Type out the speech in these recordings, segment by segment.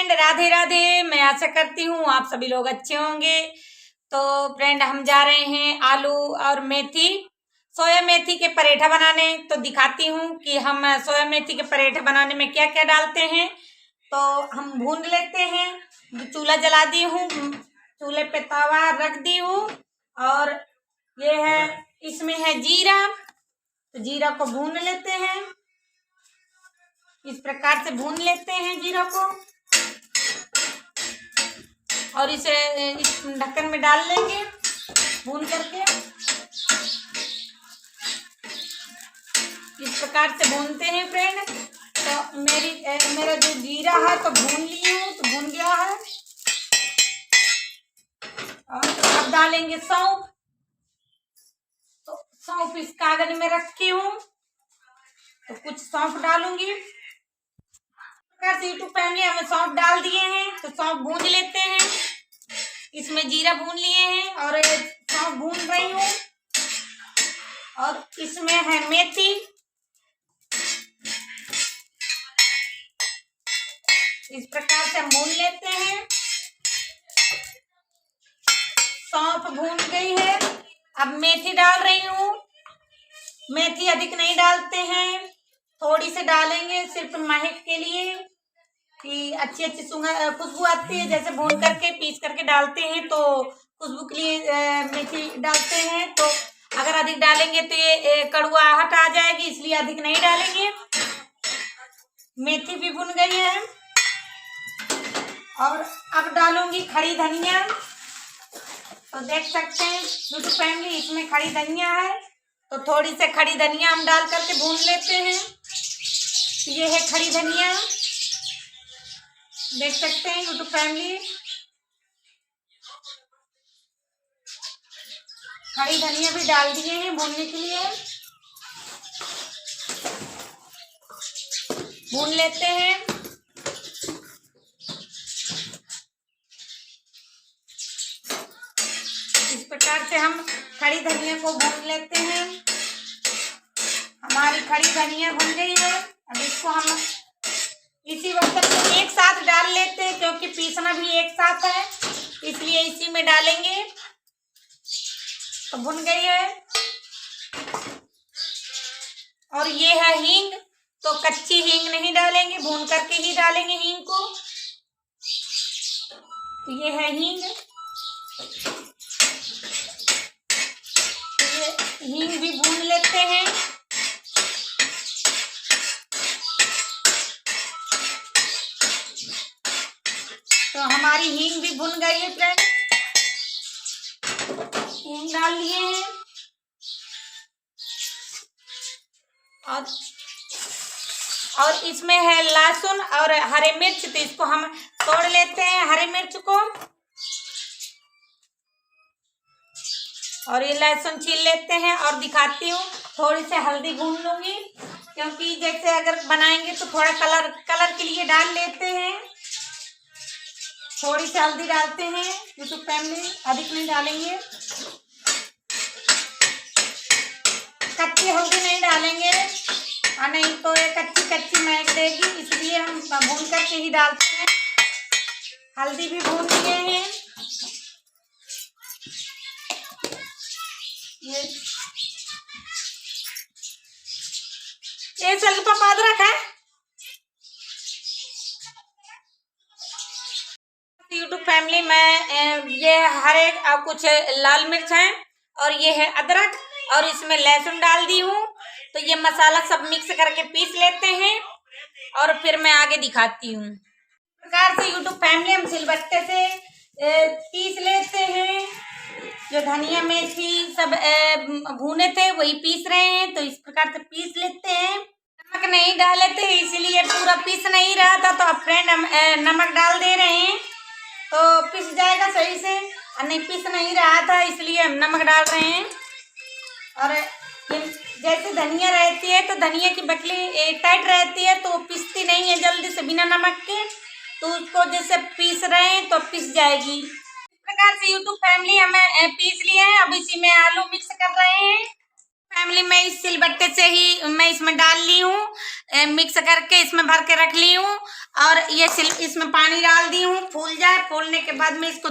Friend, Radhe Radhe. मैं आशा करती हूँ आप सभी लोग अच्छे होंगे। तो फ्रेंड, हम जा रहे हैं आलू और मेथी, सोया मेथी के पराठा बनाने। तो दिखाती हूँ कि हम सोया मेथी के पराठा बनाने में क्या क्या डालते हैं। तो हम भून लेते हैं। चूल्हा जला दी हूँ, चूल्हे पे तवा रख दी हूँ और ये है, इसमें है जीरा। तो जीरा को भून लेते हैं, इस प्रकार से भून लेते हैं जीरा को और इसे इस ढक्कन में डाल लेंगे भून करके। इस प्रकार से भूनते हैं फ्रेंड। तो मेरा जो जीरा है तो भून ली हूँ, तो भून गया है। और अब डालेंगे सौंफ। तो सौंफ इस कागज में रखी हूँ, तो कुछ सौंफ डालूंगी। यूट्यूब फैमिली, हमें सौंफ डाल दिए हैं, तो सौंफ भून लेते हैं। इसमें जीरा भून लिए हैं और सौंफ भून रही हूँ। और इसमें है मेथी, इस प्रकार से हम भून लेते हैं। सौंफ भून गई है, अब मेथी डाल रही हूँ। मेथी अधिक नहीं डालते हैं, थोड़ी से डालेंगे सिर्फ महक के लिए कि अच्छी अच्छी खुशबू आती है। जैसे भून करके पीस करके डालते हैं तो खुशबू के लिए मेथी डालते हैं। तो अगर अधिक डालेंगे तो ये कड़वाहट आ जाएगी, इसलिए अधिक नहीं डालेंगे। मेथी भी भुन गई है और अब डालूंगी खड़ी धनिया। तो देख सकते हैं यूट्यूब फैमिली, इसमें खड़ी धनिया है, तो थोड़ी से खड़ी धनिया हम डाल करके भून लेते हैं। ये है खड़ी धनिया, देख सकते हैं यूट्यूब फैमिली। खड़ी धनिया भी डाल दिए हैं भूनने के लिए, भून लेते हैं। इस प्रकार से हम खड़ी धनिया को भून लेते हैं। हमारी खड़ी धनिया भून गई है, अब इसको हम इसी वक्त एक साथ डाल लेते हैं, क्योंकि पीसना भी एक साथ है, इसलिए इसी में डालेंगे। तो भुन गई है। और ये है हींग, तो कच्ची हींग नहीं डालेंगे, भून करके ही डालेंगे हींग को। तो ये है हींग, तो ये हींग भी भून लेते हैं। तो हमारी हींग भी भुन गई है फ्रेंड, हींग डाल लिए हैं। और इसमें है लहसुन और हरे मिर्च, तो इसको हम तोड़ लेते हैं हरे मिर्च को। और ये लहसुन छील लेते हैं और दिखाती हूँ। थोड़ी सी हल्दी भून लूंगी, क्योंकि जैसे अगर बनाएंगे तो थोड़ा कलर के लिए डाल लेते हैं। थोड़ी सी हल्दी डालते हैं यूट्यूब फैमिली, अधिक नहीं डालेंगे। कच्ची हल्दी नहीं डालेंगे, और नहीं तो ये कच्ची कच्ची महक देगी, इसलिए हम भून करके ही डालते हैं। हल्दी भी भून लिए हैं। ये ಸ್ವಲ್ಪ अदरक है। यूट्यूब फैमिली में ये हरे और कुछ लाल मिर्च है और ये है अदरक, और इसमें लहसुन डाल दी हूँ। तो ये मसाला सब मिक्स करके पीस लेते हैं और फिर मैं आगे दिखाती हूँ। इस प्रकार से यूट्यूब फैमिली हम सिलबट्टे से पीस लेते हैं। जो धनिया मेथी सब भुने थे वही पीस रहे हैं, तो इस प्रकार से पीस लेते हैं। नमक नहीं डाले थे, इसीलिए पूरा पीस नहीं रहा था, तो अब फ्रेंड हम नमक डाल दे रहे हैं, तो पीस जाएगा सही से। और नहीं पीस नहीं रहा था, इसलिए हम नमक डाल रहे हैं। और जैसे धनिया रहती है तो धनिया की बकली टाइट रहती है, तो पीसती नहीं है जल्दी से बिना नमक के, तो उसको जैसे पीस रहे हैं तो पीस जाएगी। इस प्रकार से यूट्यूब फैमिली हमें पीस लिए हैं। अब इसी में आलू मिक्स कर रहे हैं। फैमिली में इस सिलबट्टे से ही मैं इसमें डाल ली हूँ, मिक्स करके इसमें भर के रख ली हूँ। और ये इसमें पानी डाल दी हूँ, फूल जाए। फूलने के बाद में इसको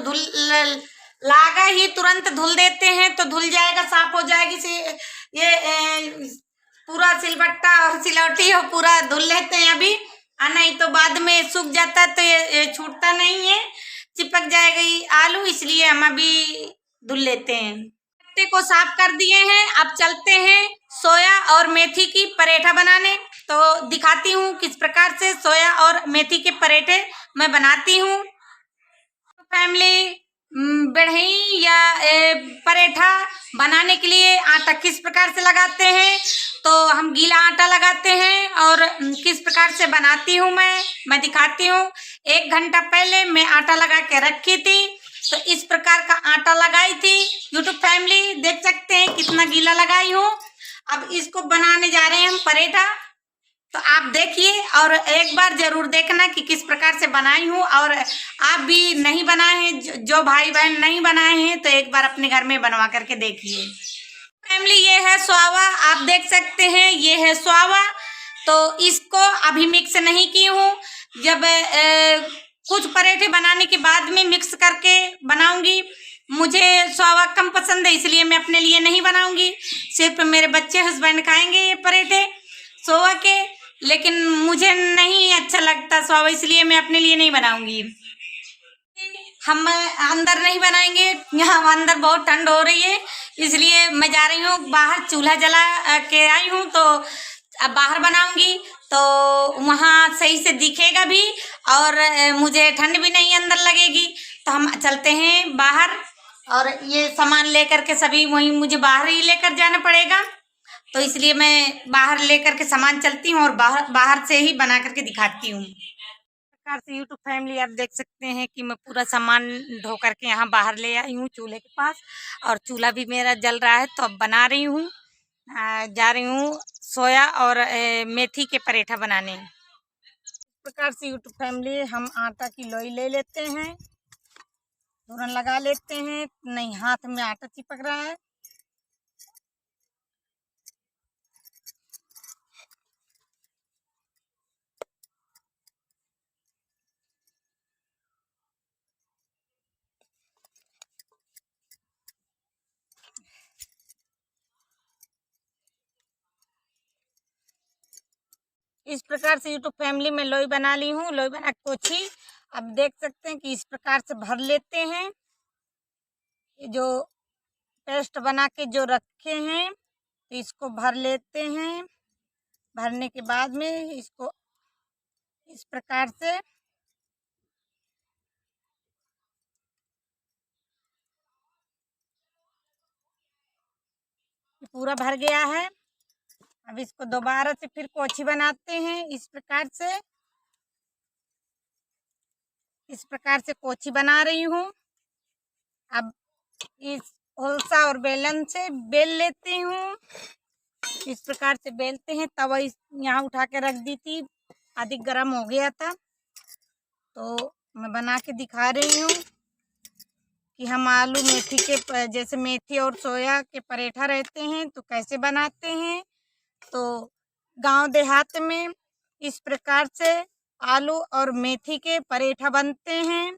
लागा ही तुरंत धुल देते हैं तो धुल जाएगा, साफ हो जाएगी। ये पूरा सिलबट्टा और सिलौटी हो पूरा धुल लेते हैं अभी, नहीं तो बाद में सूख जाता है तो ये छूटता नहीं है, चिपक जाएगा ये आलू, इसलिए हम अभी धुल लेते हैं। आटे को साफ कर दिए हैं, अब चलते हैं सोया और मेथी की पराठा बनाने। तो दिखाती हूँ किस प्रकार से सोया और मेथी के पराठे मैं बनाती हूँ। फैमिली, बढ़ई या पराठा बनाने के लिए आटा किस प्रकार से लगाते हैं, तो हम गीला आटा लगाते हैं। और किस प्रकार से बनाती हूँ मैं दिखाती हूँ। 1 घंटा पहले मैं आटा लगा के रखी थी, तो इस प्रकार का आटा लगाई थी। यूट्यूब फैमिली देख सकते हैं कितना गीला लगाई हूँ। अब इसको बनाने जा रहे हैं हम पराठा, तो आप देखिए और एक बार जरूर देखना कि किस प्रकार से बनाई हूँ। और आप भी नहीं बनाए हैं, जो भाई बहन नहीं बनाए हैं, तो एक बार अपने घर में बनवा करके देखिए। फैमिली, ये है स्वावा, आप देख सकते हैं ये है स्वावा। तो इसको अभी मिक्स नहीं की हूँ, जब कुछ पराठे बनाने के बाद में मिक्स करके बनाऊंगी। मुझे स्वावा कम पसंद है, इसलिए मैं अपने लिए नहीं बनाऊंगी, सिर्फ मेरे बच्चे हस्बैंड खाएंगे ये पराठे सोवा के। लेकिन मुझे नहीं अच्छा लगता स्वावा, इसलिए मैं अपने लिए नहीं बनाऊंगी। हम अंदर नहीं बनाएंगे, यहाँ अंदर बहुत ठंड हो रही है, इसलिए मैं जा रही हूँ बाहर, चूल्हा जला के आई हूँ। तो अब बाहर बनाऊंगी तो वहाँ सही से दिखेगा भी, और मुझे ठंड भी नहीं अंदर लगेगी। तो हम चलते हैं बाहर, और ये सामान लेकर के सभी वहीं मुझे बाहर ही लेकर जाना पड़ेगा, तो इसलिए मैं बाहर लेकर के सामान चलती हूँ और बाहर से ही बना करके दिखाती हूँ। प्रकार से यूट्यूब फैमिली आप देख सकते हैं कि मैं पूरा सामान धो करके यहाँ बाहर ले आई हूँ चूल्हे के पास, और चूल्हा भी मेरा जल रहा है। तो अब बना रही हूँ, जा रही हूँ सोया और मेथी के पराठा बनाने। इस प्रकार से यूट्यूब फैमिली हम आटा की लोई ले लेते हैं, धुरन लगा लेते हैं, नहीं हाथ में आटा चिपक रहा है। इस प्रकार से यूट्यूब फैमिली में लोई बना ली हूँ, लोई बना पोछी। अब देख सकते हैं कि इस प्रकार से भर लेते हैं, ये जो पेस्ट बना के जो रखे हैं, तो इसको भर लेते हैं। भरने के बाद में इसको इस प्रकार से पूरा भर गया है। अब इसको दोबारा से फिर पोछी बनाते हैं। इस प्रकार से पोछी बना रही हूँ। अब इस होलसा और बेलन से बेल लेती हूँ। इस प्रकार से बेलते हैं। तवा यहाँ उठा के रख दी थी, अधिक गर्म हो गया था, तो मैं बना के दिखा रही हूँ कि हम आलू मेथी के जैसे मेथी और सोया के पराठा रहते हैं तो कैसे बनाते हैं। तो गांव देहात में इस प्रकार से आलू और मेथी के पराठा बनते हैं,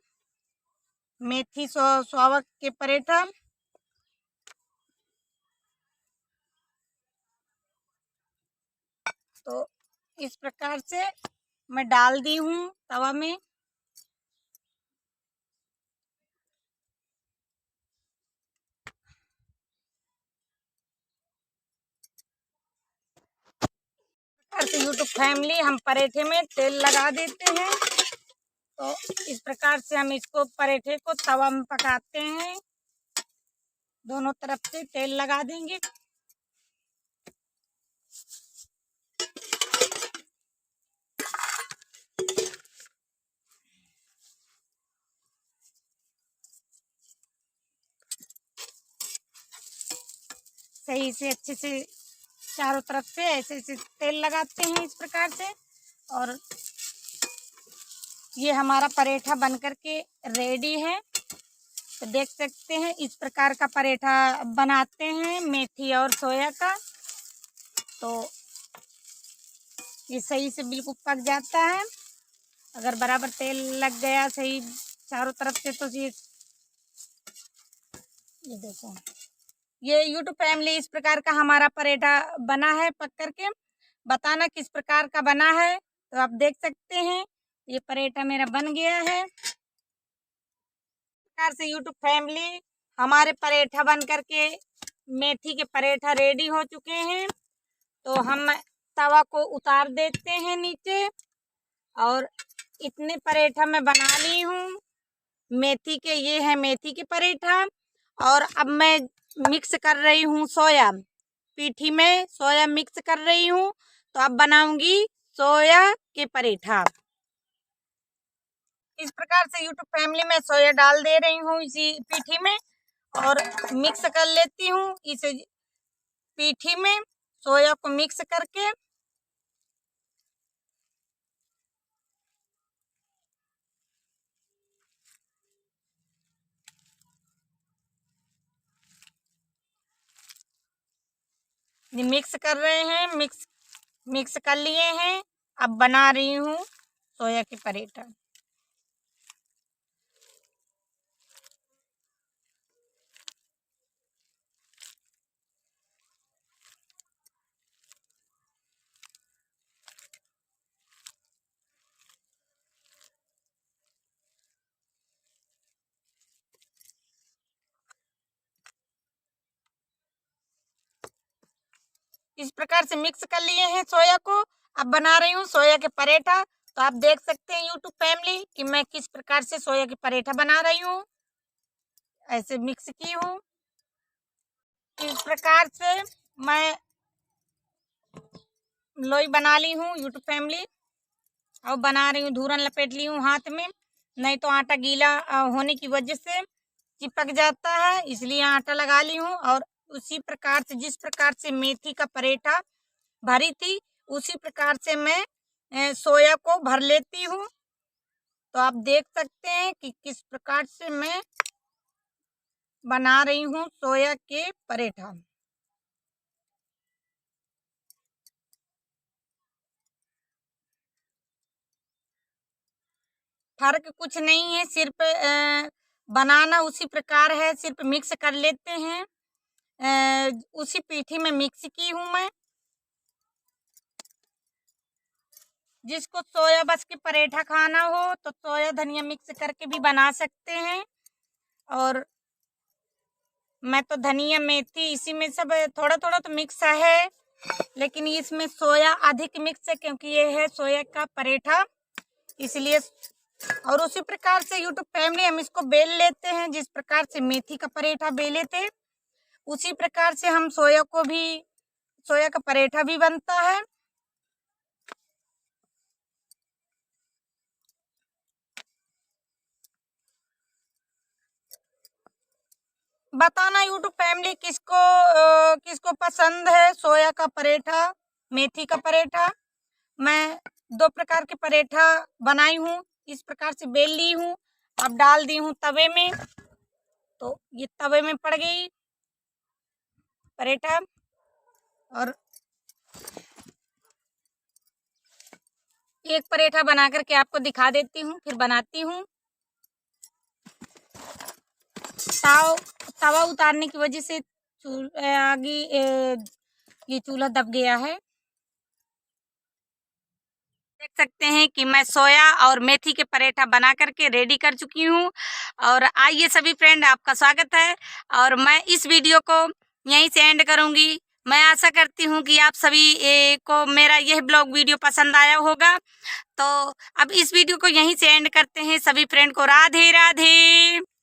मेथी सोया के पराठा। तो इस प्रकार से मैं डाल दी हूँ तवा में। यूट्यूब फैमिली हम पराठे में तेल लगा देते हैं। तो इस प्रकार से हम इसको पराठे को तवा में पकाते हैं, दोनों तरफ से तेल लगा देंगे। सही से अच्छे से चारों तरफ से ऐसे ऐसे तेल लगाते हैं इस प्रकार से। और ये हमारा पराठा बनकर के रेडी है। तो देख सकते हैं इस प्रकार का पराठा बनाते हैं मेथी और सोया का। तो ये सही से बिल्कुल पक जाता है। अगर बराबर तेल लग गया सही चारों तरफ से तो ये देखो, ये यूट्यूब फैमिली इस प्रकार का हमारा पराठा बना है। पक करके बताना किस प्रकार का बना है। तो आप देख सकते हैं ये पराठा मेरा बन गया है। इस प्रकार से यूट्यूब फैमिली हमारे पराठा बन करके मेथी के पराठा रेडी हो चुके हैं। तो हम तवा को उतार देते हैं नीचे और इतने पराठा मैं बना ली हूँ मेथी के। ये है मेथी के पराठा। और अब मैं मिक्स कर रही हूँ सोया, पीठी में सोया मिक्स कर रही हूँ। तो अब बनाऊंगी सोया के पराठा। इस प्रकार से यूट्यूब फैमिली में सोया डाल दे रही हूँ इसी पीठी में और मिक्स कर लेती हूँ। इस पीठी में सोया को मिक्स करके मिक्स कर रहे हैं। मिक्स कर लिए हैं। अब बना रही हूँ सोया के पराठा। इस प्रकार से मिक्स कर लिए हैं सोया को। अब बना रही हूँ सोया के पराठा। तो आप देख सकते हैं यूट्यूब फैमिली कि मैं किस प्रकार से सोया के पराठा बना रही हूँ। ऐसे मिक्स की हूँ। इस प्रकार से मैं लोई बना ली हूँ यूट्यूब फैमिली। और बना रही हूँ, धूरन लपेट ली हूँ हाथ में, नहीं तो आटा गीला होने की वजह से चिपक जाता है, इसलिए आटा लगा ली हूँ। और उसी प्रकार से जिस प्रकार से मेथी का पराठा भरी थी उसी प्रकार से मैं सोया को भर लेती हूँ। तो आप देख सकते हैं कि किस प्रकार से मैं बना रही हूँ सोया के पराठा। फर्क कुछ नहीं है, सिर्फ बनाना उसी प्रकार है, सिर्फ मिक्स कर लेते हैं। उसी पीठी में मिक्स की हूँ मैं। जिसको सोया बस के पराठा खाना हो तो सोया धनिया मिक्स करके भी बना सकते हैं। और मैं तो धनिया मेथी इसी में सब थोड़ा थोड़ा तो मिक्स है, लेकिन इसमें सोया अधिक मिक्स है क्योंकि ये है सोया का पराठा, इसलिए। और उसी प्रकार से यूट्यूब फैमिली हम इसको बेल लेते हैं। जिस प्रकार से मेथी का पराठा बेले थे उसी प्रकार से हम सोया का पराठा भी बनता है। बताना यूट्यूब फैमिली किसको पसंद है सोया का पराठा, मेथी का पराठा। मैं 2 प्रकार के पराठा बनाई हूँ। इस प्रकार से बेल ली हूँ, अब डाल दी हूँ तवे में। तो ये तवे में पड़ गई पराठा। और एक पराठा बना करके आपको दिखा देती हूँ, फिर बनाती हूँ। तवा उतारने की वजह से आगे ये चूल्हा दब गया है। देख सकते हैं कि मैं सोया और मेथी के पराठा बना करके रेडी कर चुकी हूँ। और आइए सभी फ्रेंड, आपका स्वागत है। और मैं इस वीडियो को यहीं से एंड करूँगी। मैं आशा करती हूँ कि आप सभी को मेरा यह ब्लॉग वीडियो पसंद आया होगा। तो अब इस वीडियो को यहीं से एंड करते हैं। सभी फ्रेंड को राधे राधे।